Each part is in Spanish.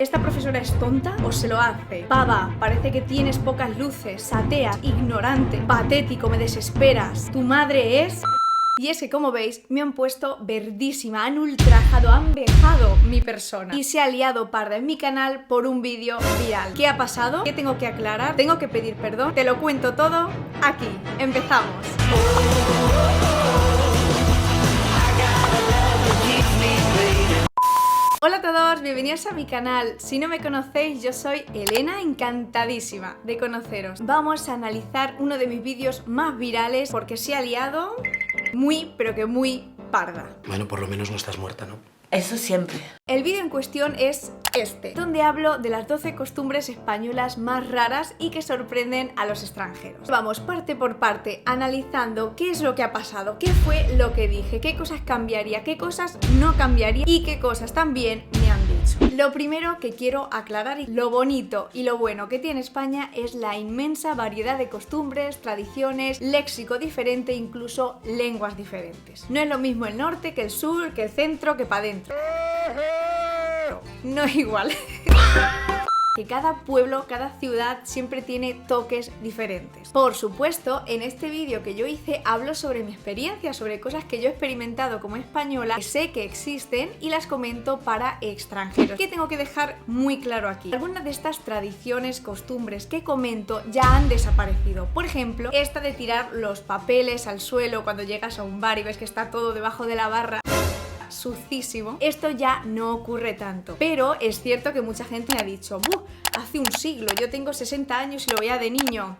¿Esta profesora es tonta o se lo hace? Pava, parece que tienes pocas luces, atea, ignorante, patético, me desesperas. ¿Tu madre es...? Y es que, como veis, me han puesto verdísima, han ultrajado, han vejado mi persona y se ha liado parda en mi canal por un vídeo viral. ¿Qué ha pasado? ¿Qué tengo que aclarar? ¿Tengo que pedir perdón? Te lo cuento todo aquí. Empezamos. Hola a todos, bienvenidos a mi canal. Si no me conocéis, yo soy Elena, encantadísima de conoceros. Vamos a analizar uno de mis vídeos más virales porque se ha liado muy, pero que muy parda. Bueno, por lo menos no estás muerta, ¿no? Eso siempre. El vídeo en cuestión es este, donde hablo de las 12 costumbres españolas más raras y que sorprenden a los extranjeros. Vamos parte por parte, analizando qué es lo que ha pasado, qué fue lo que dije, qué cosas cambiaría, qué cosas no cambiaría y qué cosas también me han dicho. Lo primero que quiero aclarar y lo bonito y lo bueno que tiene España es la inmensa variedad de costumbres, tradiciones, léxico diferente, incluso lenguas diferentes. No es lo mismo el norte que el sur, que el centro, que para adentro. No es igual. Que cada pueblo, cada ciudad siempre tiene toques diferentes. Por supuesto, en este vídeo que yo hice hablo sobre mi experiencia, sobre cosas que yo he experimentado como española, que sé que existen y las comento para extranjeros. ¿Qué tengo que dejar muy claro aquí? Algunas de estas tradiciones, costumbres que comento ya han desaparecido. Por ejemplo, esta de tirar los papeles al suelo cuando llegas a un bar y ves que está todo debajo de la barra sucísimo. Esto ya no ocurre tanto, pero es cierto que mucha gente me ha dicho hace un siglo, yo tengo 60 años y lo veía de niño.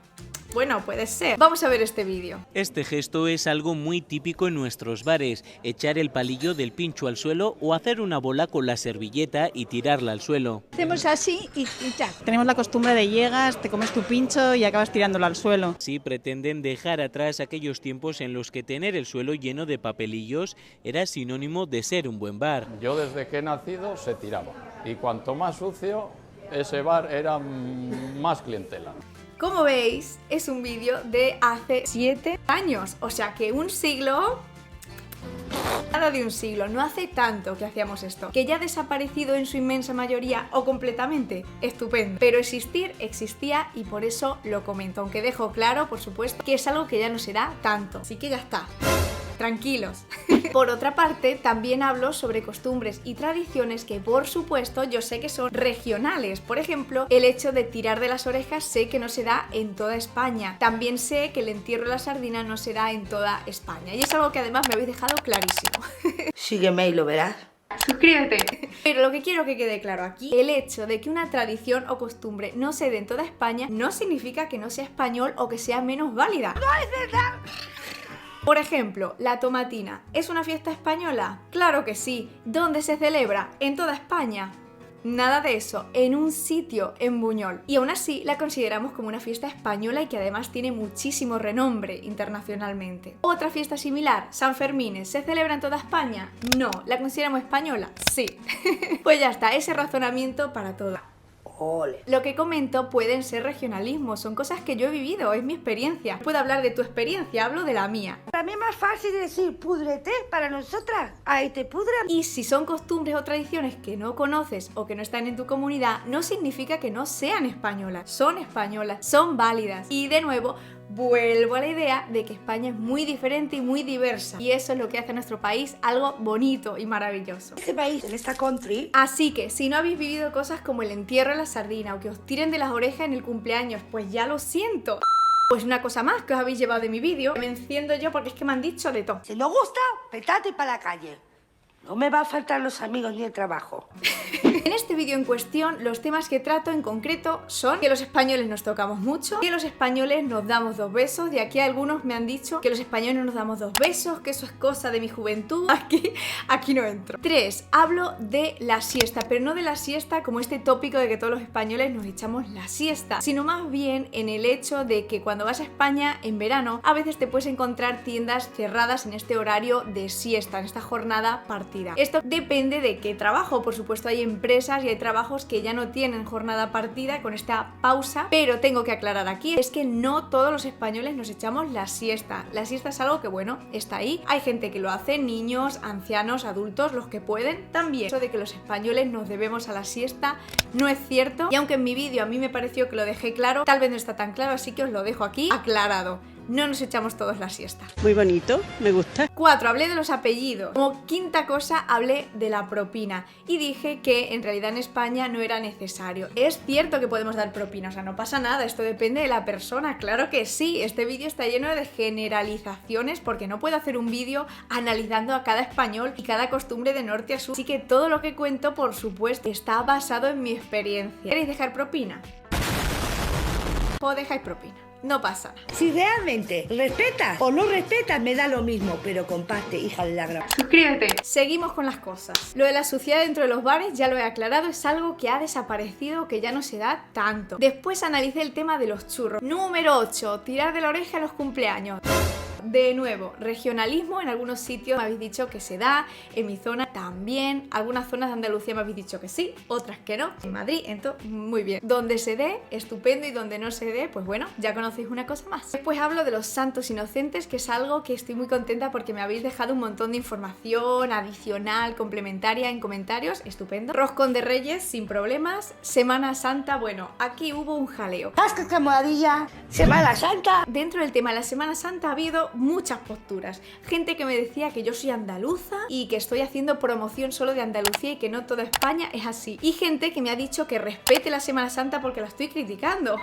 Bueno, puede ser. Vamos a ver este vídeo. Este gesto es algo muy típico en nuestros bares, echar el palillo del pincho al suelo o hacer una bola con la servilleta y tirarla al suelo. Hacemos así y ya. Tenemos la costumbre de llegas, te comes tu pincho y acabas tirándolo al suelo. Sí, pretenden dejar atrás aquellos tiempos en los que tener el suelo lleno de papelillos era sinónimo de ser un buen bar. Yo desde que he nacido se tiraba y cuanto más sucio ese bar era más clientela. Como veis, es un vídeo de hace 7 años, o sea que un siglo... Nada de un siglo, no hace tanto que hacíamos esto. Que ya ha desaparecido en su inmensa mayoría o completamente, estupendo. Pero existir existía y por eso lo comento, aunque dejo claro, por supuesto, que es algo que ya no será tanto. Así que ya está. Tranquilos. Por otra parte, también hablo sobre costumbres y tradiciones que, por supuesto, yo sé que son regionales. Por ejemplo, el hecho de tirar de las orejas sé que no se da en toda España. También sé que el entierro de la sardina no se da en toda España. Y es algo que además me habéis dejado clarísimo. Sígueme y lo verás. Suscríbete. Pero lo que quiero que quede claro aquí, el hecho de que una tradición o costumbre no se dé en toda España no significa que no sea español o que sea menos válida. ¡No es verdad! Por ejemplo, la tomatina, ¿es una fiesta española? Claro que sí. ¿Dónde se celebra? ¿En toda España? Nada de eso, en un sitio en Buñol. Y aún así la consideramos como una fiesta española y que además tiene muchísimo renombre internacionalmente. Otra fiesta similar, San Fermín, ¿se celebra en toda España? No. ¿La consideramos española? Sí. Pues ya está, ese razonamiento para todo. Ole. Lo que comento pueden ser regionalismos, son cosas que yo he vivido, es mi experiencia. Puedo hablar de tu experiencia, hablo de la mía. Para mí es más fácil decir púdrete para nosotras. Ahí te pudran. Y si son costumbres o tradiciones que no conoces o que no están en tu comunidad, no significa que no sean españolas, son válidas. Y de nuevo, vuelvo a la idea de que España es muy diferente y muy diversa. Y eso es lo que hace a nuestro país algo bonito y maravilloso. Este país, en esta country. Así que, si no habéis vivido cosas como el entierro de la sardina o que os tiren de las orejas en el cumpleaños, pues ya lo siento. Pues una cosa más que os habéis llevado de mi vídeo, me enciendo yo porque es que me han dicho de todo. Si no gusta, petate para la calle. No me va a faltar los amigos ni el trabajo. En este vídeo en cuestión, los temas que trato en concreto son que los españoles nos tocamos mucho, que los españoles nos damos 2 besos, y aquí algunos me han dicho que los españoles nos damos 2 besos, que eso es cosa de mi juventud, aquí no entro. 3. Hablo de la siesta, pero no de la siesta como este tópico de que todos los españoles nos echamos la siesta, sino más bien en el hecho de que cuando vas a España en verano, a veces te puedes encontrar tiendas cerradas en este horario de siesta, en esta jornada partida. partida. Esto depende de qué trabajo. Por supuesto, hay empresas y hay trabajos que ya no tienen jornada partida con esta pausa, pero tengo que aclarar aquí, es que no todos los españoles nos echamos la siesta. La siesta es algo que, bueno, está ahí. Hay gente que lo hace, niños, ancianos, adultos, los que pueden. También eso de que los españoles nos debemos a la siesta no es cierto, y aunque en mi vídeo a mí me pareció que lo dejé claro, tal vez no está tan claro, así que os lo dejo aquí aclarado. No nos echamos todos la siesta. Muy bonito, me gusta. 4. Hablé de los apellidos. Como quinta cosa, hablé de la propina y dije que en realidad en España no era necesario. Es cierto que podemos dar propina, o sea, no pasa nada, esto depende de la persona, claro que sí. Este vídeo está lleno de generalizaciones porque no puedo hacer un vídeo analizando a cada español y cada costumbre de norte a sur. Así que todo lo que cuento, por supuesto, está basado en mi experiencia. ¿Queréis dejar propina? O dejáis propina. No pasa nada. Si realmente respetas o no respetas, me da lo mismo, pero comparte, hija de la gran... Suscríbete. Seguimos con las cosas. Lo de la suciedad dentro de los bares, ya lo he aclarado, es algo que ha desaparecido, que ya no se da tanto. Después analicé el tema de los churros. Número 8. Tirar de la oreja a los cumpleaños. De nuevo, regionalismo, en algunos sitios me habéis dicho que se da, en mi zona también, algunas zonas de Andalucía me habéis dicho que sí, otras que no, en Madrid, entonces, muy bien. Donde se dé, estupendo, y donde no se dé, pues bueno, ya conocéis una cosa más. Después hablo de los santos inocentes, que es algo que estoy muy contenta porque me habéis dejado un montón de información adicional, complementaria en comentarios, estupendo. Roscón de Reyes, sin problemas. Semana Santa, bueno, aquí hubo un jaleo. ¡Casca camoradilla! ¡Semana Santa! Dentro del tema de la Semana Santa ha habido muchas posturas. Gente que me decía que yo soy andaluza y que estoy haciendo promoción solo de Andalucía y que no toda España es así. Y gente que me ha dicho que respete la Semana Santa porque la estoy criticando.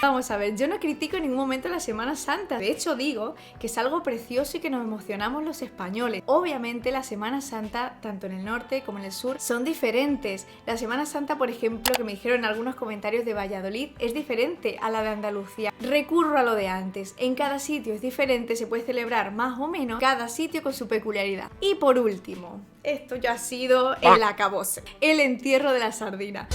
Vamos a ver, yo no critico en ningún momento la Semana Santa. De hecho, digo que es algo precioso y que nos emocionamos los españoles. Obviamente la Semana Santa, tanto en el norte como en el sur, son diferentes. La Semana Santa, por ejemplo, que me dijeron en algunos comentarios de Valladolid, es diferente a la de Andalucía. Recurro a lo de antes. En cada sitio es diferente, se puede celebrar más o menos, cada sitio con su peculiaridad. Y por último, esto ya ha sido el acabose, el entierro de la sardina.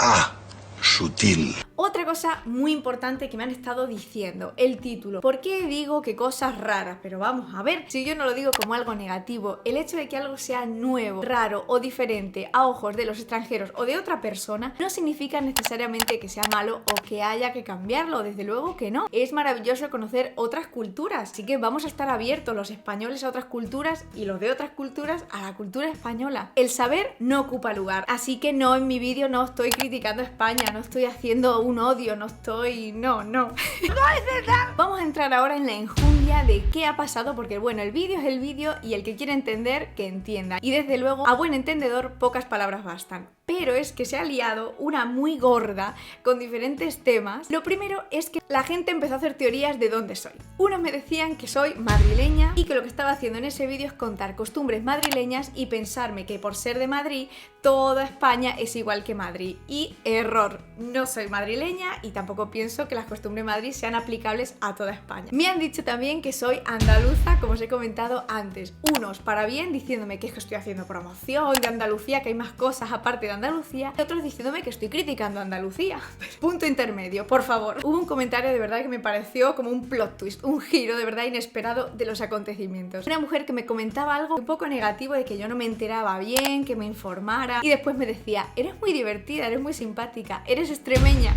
Ah, sutil. Otra cosa muy importante que me han estado diciendo, el título. ¿Por qué digo que cosas raras? Pero vamos a ver, si yo no lo digo como algo negativo, el hecho de que algo sea nuevo, raro o diferente a ojos de los extranjeros o de otra persona no significa necesariamente que sea malo o que haya que cambiarlo, desde luego que no. Es maravilloso conocer otras culturas, así que vamos a estar abiertos los españoles a otras culturas y los de otras culturas a la cultura española. El saber no ocupa lugar, así que no, en mi vídeo no estoy criticando a España, no estoy haciendo un odio, no estoy... No. ¡No es verdad! Vamos a entrar ahora en la enjundia de qué ha pasado, porque bueno, el vídeo es el vídeo y el que quiere entender, que entienda. Y desde luego, a buen entendedor, pocas palabras bastan. Pero es que se ha liado una muy gorda con diferentes temas. Lo primero es que la gente empezó a hacer teorías de dónde soy. Unos me decían que soy madrileña y que lo que estaba haciendo en ese vídeo es contar costumbres madrileñas y pensarme que por ser de Madrid, toda España es igual que Madrid. Y error, no soy madrileña y tampoco pienso que las costumbres de Madrid sean aplicables a toda España. Me han dicho también que soy andaluza, como os he comentado antes. Unos para bien, diciéndome que es que estoy haciendo promoción de Andalucía, que hay más cosas aparte de Andalucía, y otros diciéndome que estoy criticando a Andalucía. Punto intermedio, por favor. Hubo un comentario de verdad que me pareció como un plot twist, un giro de verdad inesperado de los acontecimientos. Una mujer que me comentaba algo un poco negativo de que yo no me enteraba bien, que me informara, y después me decía, eres muy divertida, eres muy simpática, eres extremeña.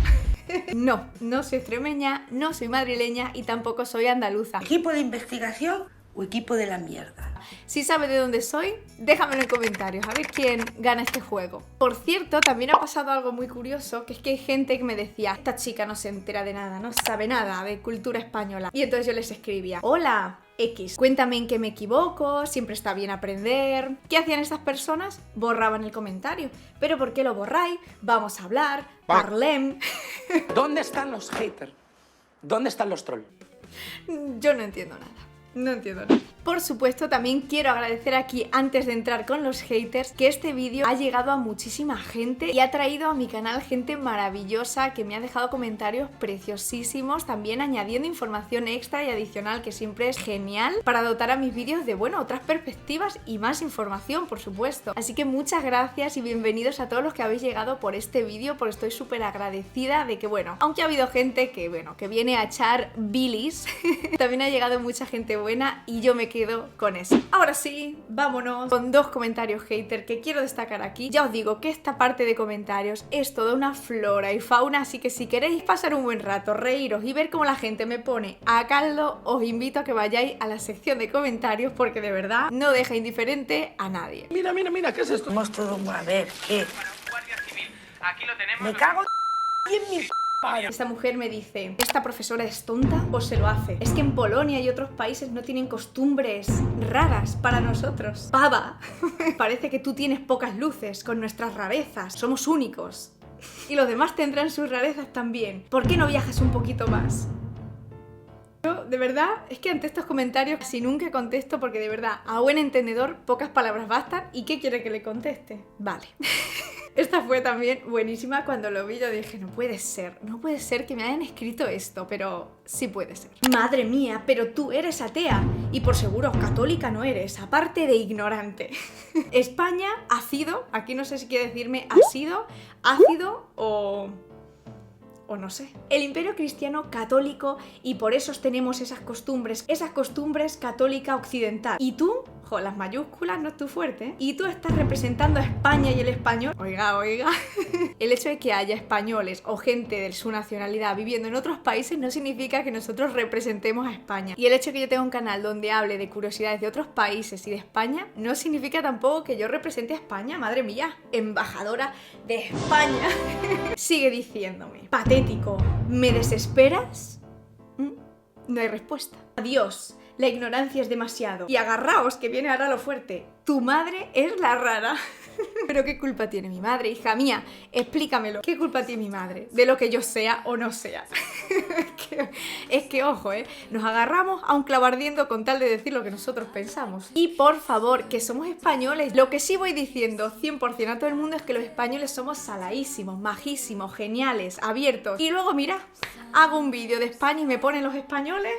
No, no soy extremeña, no soy madrileña y tampoco soy andaluza. ¿Equipo de investigación o equipo de la mierda? Si sabes de dónde soy, déjamelo en comentarios, a ver quién gana este juego. Por cierto, también ha pasado algo muy curioso, que es que hay gente que me decía, esta chica no se entera de nada, no sabe nada de cultura española. Y entonces yo les escribía, hola, X, cuéntame en qué me equivoco, siempre está bien aprender. ¿Qué hacían estas personas? Borraban el comentario. ¿Pero por qué lo borráis? Vamos a hablar, parlem. ¿Dónde están los haters? ¿Dónde están los trolls? Yo no entiendo nada. No entiendo nada. Por supuesto, también quiero agradecer aquí, antes de entrar con los haters, que este vídeo ha llegado a muchísima gente y ha traído a mi canal gente maravillosa que me ha dejado comentarios preciosísimos, también añadiendo información extra y adicional que siempre es genial para dotar a mis vídeos de, bueno, otras perspectivas y más información, por supuesto. Así que muchas gracias y bienvenidos a todos los que habéis llegado por este vídeo, porque estoy súper agradecida de que, bueno, aunque ha habido gente que, bueno, que viene a echar bilis, también ha llegado mucha gente buena y yo me quedo con eso. Ahora sí, vámonos con 2 comentarios hater que quiero destacar aquí. Ya os digo que esta parte de comentarios es toda una flora y fauna, así que si queréis pasar un buen rato, reíros y ver cómo la gente me pone a caldo, os invito a que vayáis a la sección de comentarios porque de verdad no deja indiferente a nadie. Mira, ¿qué es esto? Somos todos, a ver, ¿qué? Guardia Civil. Aquí lo tenemos. Me cago en mi padre. Esta mujer me dice, ¿esta profesora es tonta o se lo hace? Es que en Polonia y otros países no tienen costumbres raras para nosotros. Pava, parece que tú tienes pocas luces con nuestras rarezas. Somos únicos. Y los demás tendrán sus rarezas también. ¿Por qué no viajas un poquito más? Yo, de verdad, es que ante estos comentarios casi nunca contesto porque de verdad, a buen entendedor, pocas palabras bastan. ¿Y qué quiere que le conteste? Vale. Esta fue también buenísima. Cuando lo vi yo dije, no puede ser que me hayan escrito esto, pero sí puede ser. Madre mía, pero tú eres atea y por seguro católica no eres, aparte de ignorante. España ha sido, aquí no sé si quiere decirme ha sido, ácido o no sé. El imperio cristiano católico y por eso tenemos esas costumbres católica occidental. ¿Y tú? Jo, las mayúsculas no es tu fuerte, ¿eh? Y tú estás representando a España y el español. Oiga. El hecho de que haya españoles o gente de su nacionalidad viviendo en otros países no significa que nosotros representemos a España. Y el hecho de que yo tenga un canal donde hable de curiosidades de otros países y de España no significa tampoco que yo represente a España. Madre mía, embajadora de España. Sigue diciéndome, patético, ¿me desesperas? No hay respuesta. Adiós. La ignorancia es demasiado. Y agarraos, que viene ahora lo fuerte. Tu madre es la rara. ¿Pero qué culpa tiene mi madre, hija mía? Explícamelo. ¿Qué culpa tiene mi madre de lo que yo sea o no sea? es que ojo, nos agarramos a un clavo ardiendo con tal de decir lo que nosotros pensamos. Y por favor, que somos españoles. Lo que sí voy diciendo 100% a todo el mundo es que los españoles somos saladísimos, majísimos, geniales, abiertos. Y luego, mira, hago un vídeo de España y me ponen los españoles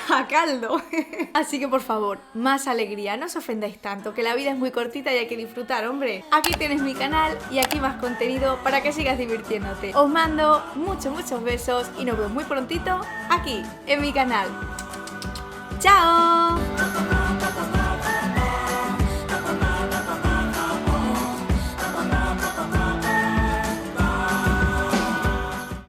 a caldo. Así que por favor, más alegría, no os ofendáis tanto, que la vida es muy cortita y hay que disfrutar, hombre. Aquí tienes mi canal y aquí más contenido para que sigas divirtiéndote. Os mando muchos besos y nos vemos muy prontito aquí en mi canal. ¡Chao!